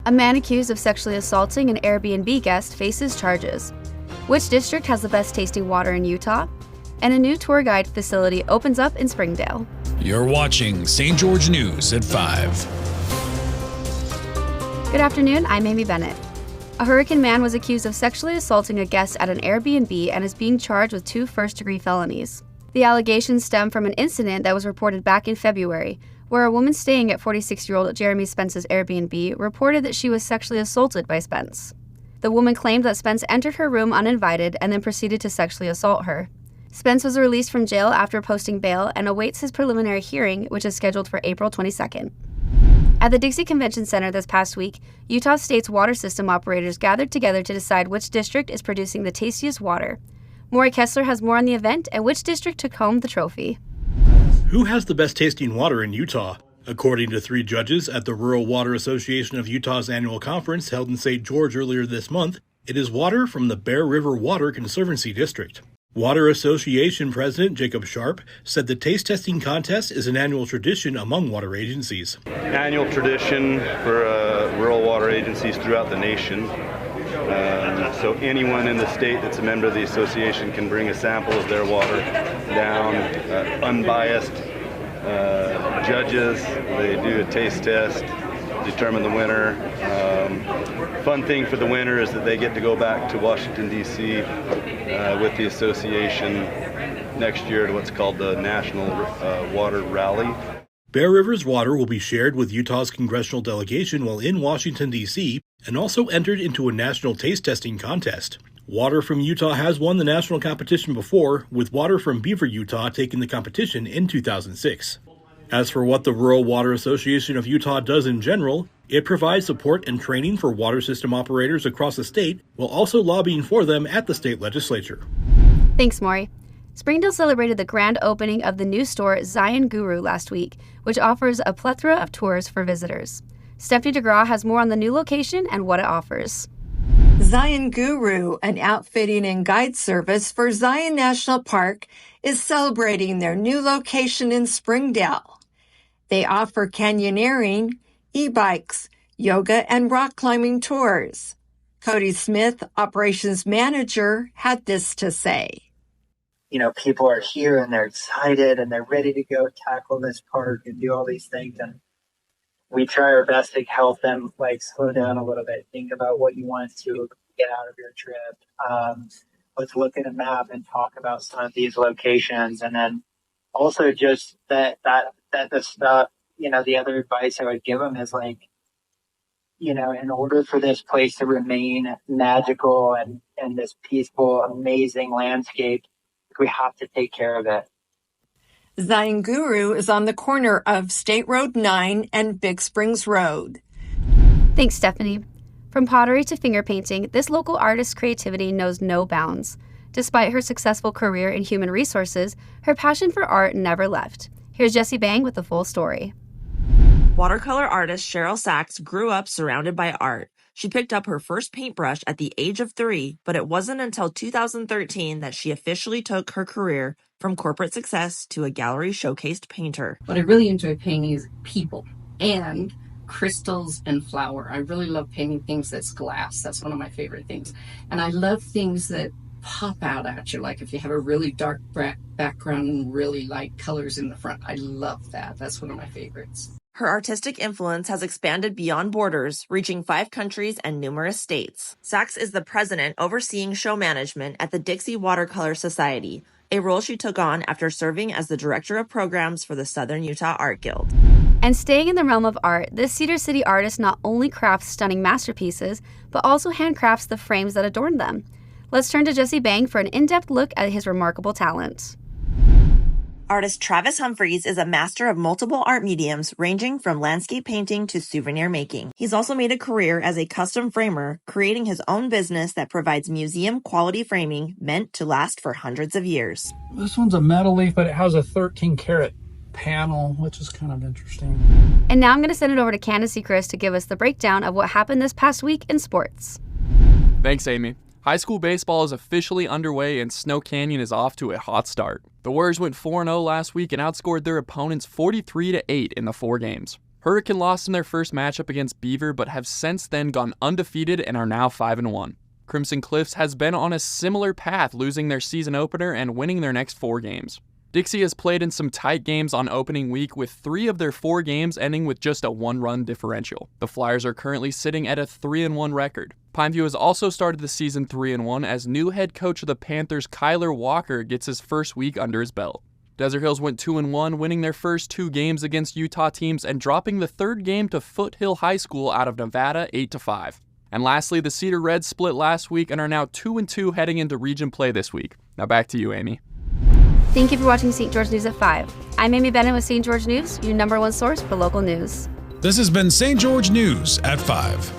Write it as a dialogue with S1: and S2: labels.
S1: A man accused of sexually assaulting an Airbnb guest faces charges. Which district has the best tasting water in Utah? And a new tour guide facility opens up in Springdale.
S2: You're watching St. George News at 5.
S1: Good afternoon, I'm Amy Bennett. A Hurricane man was accused of sexually assaulting a guest at an Airbnb and is being charged with 2 first-degree felonies. The allegations stem from an incident that was reported back in February, where a woman staying at 46-year-old Jeremy Spence's Airbnb reported that she was sexually assaulted by Spence. The woman claimed that Spence entered her room uninvited and then proceeded to sexually assault her. Spence was released from jail after posting bail and awaits his preliminary hearing, which is scheduled for April 22nd. At the Dixie Convention Center this past week, Utah State's water system operators gathered together to decide which district is producing the tastiest water. Maury Kessler has more on the event and which district took home the trophy.
S3: Who has the best tasting water in Utah? According to 3 judges at the Rural Water Association of Utah's annual conference held in St. George earlier this month, it is water from the Bear River Water Conservancy District. Water Association President Jacob Sharp said the taste testing contest is an annual tradition among water agencies.
S4: Annual tradition for rural water agencies throughout the nation. So anyone in the state that's a member of the association can bring a sample of their water down, unbiased judges. They do a taste test, determine the winner. Fun thing for the winner is that they get to go back to Washington, D.C. With the association next year to what's called the National Water Rally.
S3: Bear River's water will be shared with Utah's congressional delegation while in Washington, D.C., and also entered into a national taste testing contest. Water from Utah has won the national competition before, with water from Beaver, Utah taking the competition in 2006. As for what the Rural Water Association of Utah does in general, it provides support and training for water system operators across the state, while also lobbying for them at the state legislature.
S1: Thanks, Maury. Springdale celebrated the grand opening of the new store Zion Guru last week, which offers a plethora of tours for visitors. Stephanie DeGraw has more on the new location and what it offers.
S5: Zion Guru, an outfitting and guide service for Zion National Park, is celebrating their new location in Springdale. They offer canyoneering, e-bikes, yoga, and rock climbing tours. Cody Smith, operations manager, had this to say.
S6: People are here and they're excited and they're ready to go tackle this park and do all these things. And we try our best to help them slow down a little bit, think about what you want to get out of your trip. Let's look at a map and talk about some of these locations. And then also just that the stuff, the other advice I would give them is in order for this place to remain magical and this peaceful, amazing landscape, we have to take care of it.
S5: Zion Guru is on the corner of State Road 9 and Big Springs Road.
S1: Thanks, Stephanie. From pottery to finger painting, this local artist's creativity knows no bounds. Despite her successful career in human resources, her passion for art never left. Here's Jessie Bang with the full story.
S7: Watercolor artist Cheryl Sachs grew up surrounded by art. She picked up her first paintbrush at the age of 3, but it wasn't until 2013 that she officially took her career from corporate success to a gallery showcased painter.
S8: What I really enjoy painting is people and crystals and flower. I really love painting things that's glass. That's one of my favorite things. And I love things that pop out at you, like if you have a really dark background and really light colors in the front. I love that. That's one of my favorites.
S7: Her artistic influence has expanded beyond borders, reaching 5 countries and numerous states. Sachs is the president overseeing show management at the Dixie Watercolor Society, a role she took on after serving as the director of programs for the Southern Utah Art Guild.
S1: And staying in the realm of art, this Cedar City artist not only crafts stunning masterpieces, but also handcrafts the frames that adorn them. Let's turn to Jessie Bang for an in-depth look at his remarkable talent.
S7: Artist Travis Humphreys is a master of multiple art mediums ranging from landscape painting to souvenir making. He's also made a career as a custom framer, creating his own business that provides museum-quality framing meant to last for hundreds of years.
S9: This one's a metal leaf, but it has a 13-karat panel, which is kind of interesting.
S1: And now I'm going to send it over to Candace Chris to give us the breakdown of what happened this past week in sports.
S10: Thanks, Amy. High school baseball is officially underway and Snow Canyon is off to a hot start. The Warriors went 4-0 last week and outscored their opponents 43-8 in the 4 games. Hurricane lost in their first matchup against Beaver, but have since then gone undefeated and are now 5-1. Crimson Cliffs has been on a similar path, losing their season opener and winning their next 4 games. Dixie has played in some tight games on opening week, with 3 of their 4 games ending with just a 1-run differential. The Flyers are currently sitting at a 3-1 record. Pineview has also started the season 3-1 as new head coach of the Panthers, Kyler Walker, gets his first week under his belt. Desert Hills went 2-1, winning their first 2 games against Utah teams and dropping the 3rd game to Foothill High School out of Nevada 8-5. And lastly, the Cedar Reds split last week and are now 2-2 heading into region play this week. Now back to you, Amy.
S1: Thank you for watching St. George News at 5. I'm Amy Bennett with St. George News, your #1 source for local news.
S2: This has been St. George News at 5.